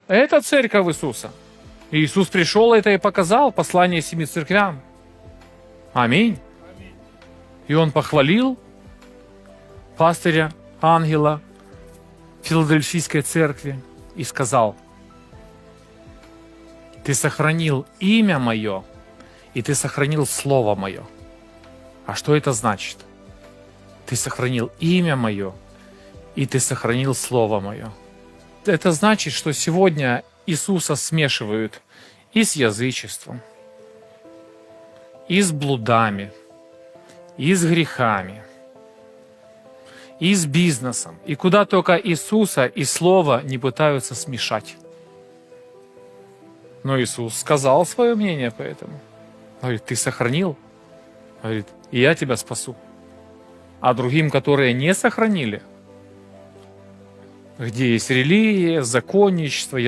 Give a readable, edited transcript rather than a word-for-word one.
Это церковь Иисуса. И Иисус пришел это и показал, послание 7 церквям. Аминь. И Он похвалил пастыря, ангела Филадельфийской церкви и сказал: ты сохранил имя мое, и ты сохранил слово мое. А что это значит? Ты сохранил имя мое, и ты сохранил слово мое. Это значит, что сегодня Иисуса смешивают и с язычеством, и с блудами, и с грехами, и с бизнесом. И куда только Иисуса и Слово не пытаются смешать. Но Иисус сказал свое мнение по этому. Говорит, ты сохранил? Говорит, и я тебя спасу. А другим, которые не сохранили, где есть религия, законничество,